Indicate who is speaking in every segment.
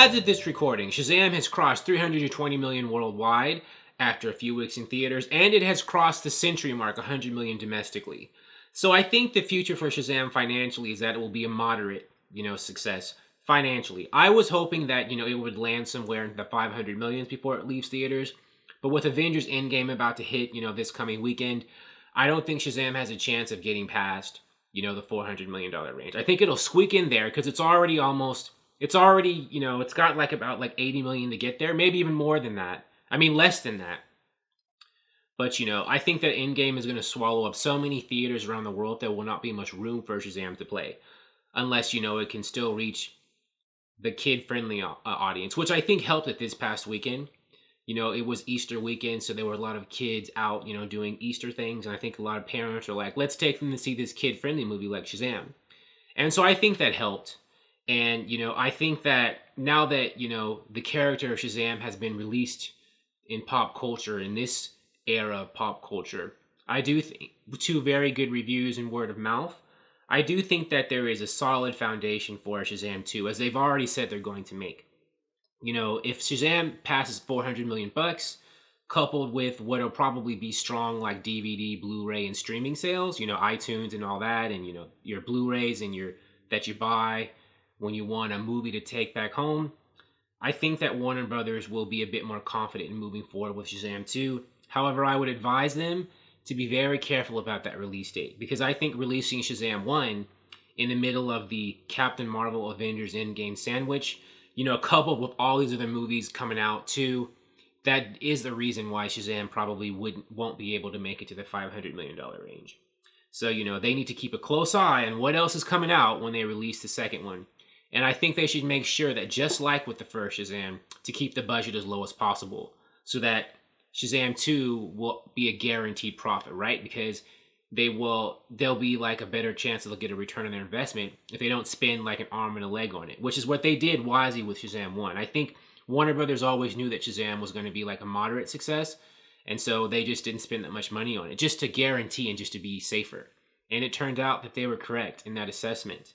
Speaker 1: as of this recording, Shazam has crossed 320 million worldwide after a few weeks in theaters, and it has crossed the century mark, 100 million domestically. So I think the future for Shazam financially is that it will be a moderate, success financially. I was hoping that, it would land somewhere in the 500 millions before it leaves theaters. But with Avengers Endgame about to hit, this coming weekend, I don't think Shazam has a chance of getting past, the $400 million range. I think it'll squeak in there because it's already, it's got about 80 million to get there, maybe even more than that. I mean, less than that. But, I think that Endgame is going to swallow up so many theaters around the world there will not be much room for Shazam to play. Unless, it can still reach the kid-friendly audience, which I think helped it this past weekend. It was Easter weekend, so there were a lot of kids out, doing Easter things. And I think a lot of parents are like, let's take them to see this kid-friendly movie like Shazam. And so I think that helped. And, I think that now that, the character of Shazam has been released in pop culture, in this era of pop culture, I do think, two very good reviews and word of mouth, I do think that there is a solid foundation for Shazam 2, as they've already said they're going to make. If Shazam passes 400 million bucks, coupled with what'll probably be strong like DVD, Blu-ray, and streaming sales, iTunes and all that, and your Blu-rays and that you buy when you want a movie to take back home, I think that Warner Brothers will be a bit more confident in moving forward with Shazam 2. However, I would advise them to be very careful about that release date, because I think releasing Shazam 1 in the middle of the Captain Marvel Avengers Endgame sandwich, coupled with all these other movies coming out too, that is the reason why Shazam probably won't be able to make it to the $500 million range. So, they need to keep a close eye on what else is coming out when they release the second one. And I think they should make sure that, just like with the first Shazam, to keep the budget as low as possible, so that Shazam 2 will be a guaranteed profit, right? Because there'll be a better chance they'll get a return on their investment if they don't spend an arm and a leg on it, which is what they did wisely with Shazam 1. I think Warner Brothers always knew that Shazam was going to be a moderate success, and so they just didn't spend that much money on it, just to guarantee and just to be safer. And it turned out that they were correct in that assessment.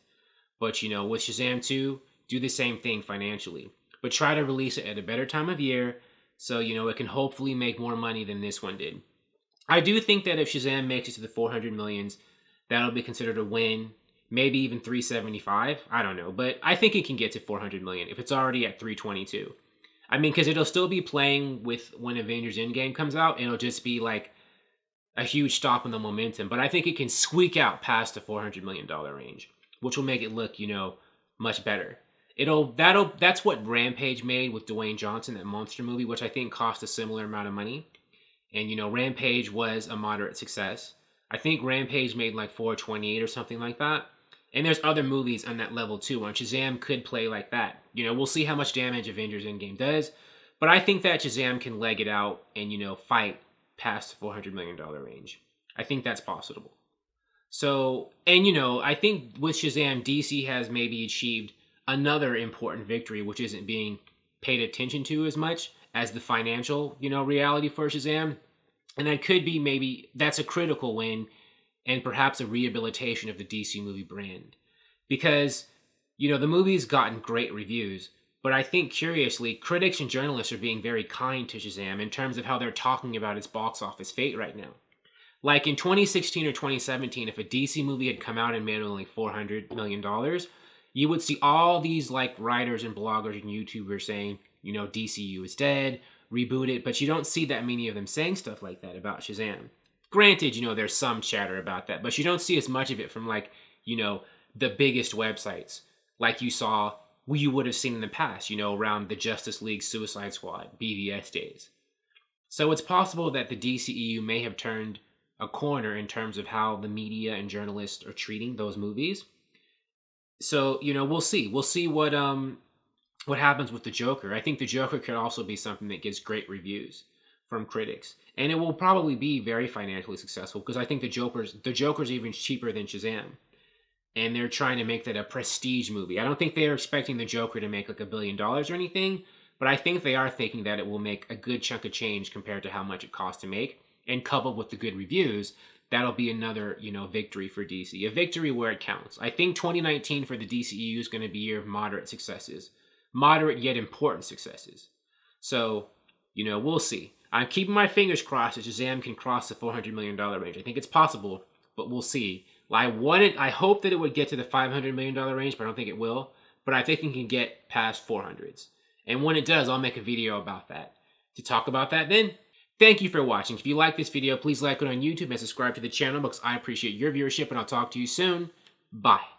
Speaker 1: But, with Shazam 2, do the same thing financially. But try to release it at a better time of year, so, it can hopefully make more money than this one did. I do think that if Shazam makes it to the 400 millions, that'll be considered a win. Maybe even 375. I don't know. But I think it can get to 400 million if it's already at 322. I mean, because it'll still be playing with when Avengers Endgame comes out. It'll just be a huge stop in the momentum. But I think it can squeak out past the $400 million range, which will make it look, much better. That's what Rampage made with Dwayne Johnson, that monster movie, which I think cost a similar amount of money. And, Rampage was a moderate success. I think Rampage made 428 or something like that. And there's other movies on that level too, and Shazam could play like that. We'll see how much damage Avengers Endgame does. But I think that Shazam can leg it out and, fight past the $400 million range. I think that's possible. So, and, I think with Shazam, DC has maybe achieved another important victory, which isn't being paid attention to as much as the financial, reality for Shazam. And that could be maybe, that's a critical win and perhaps a rehabilitation of the DC movie brand. Because, the movie's gotten great reviews, but I think, curiously, critics and journalists are being very kind to Shazam in terms of how they're talking about its box office fate right now. Like in 2016 or 2017, if a DC movie had come out and made only $400 million, you would see all these writers and bloggers and YouTubers saying, DCU is dead, reboot it, but you don't see that many of them saying stuff like that about Shazam. Granted, there's some chatter about that, but you don't see as much of it from the biggest websites like you would have seen in the past, around the Justice League Suicide Squad, BVS days. So it's possible that the DCEU may have turned a corner in terms of how the media and journalists are treating those movies. So, we'll see. We'll see what happens with the Joker. I think the Joker could also be something that gets great reviews from critics. And it will probably be very financially successful, because I think the Joker's even cheaper than Shazam. And they're trying to make that a prestige movie. I don't think they're expecting the Joker to make $1 billion or anything, but I think they are thinking that it will make a good chunk of change compared to how much it costs to make. And coupled with the good reviews, that'll be another, victory for DC. A victory where it counts. I think 2019 for the DCEU is going to be a year of moderate successes. moderate yet important successes. So, we'll see. I'm keeping my fingers crossed that Shazam can cross the $400 million range. I think it's possible, but we'll see. I hope that it would get to the $500 million range, but I don't think it will. But I think it can get past 400s. And when it does, I'll make a video about that. To talk about that then, thank you for watching. If you like this video, please like it on YouTube and subscribe to the channel because I appreciate your viewership, and I'll talk to you soon. Bye.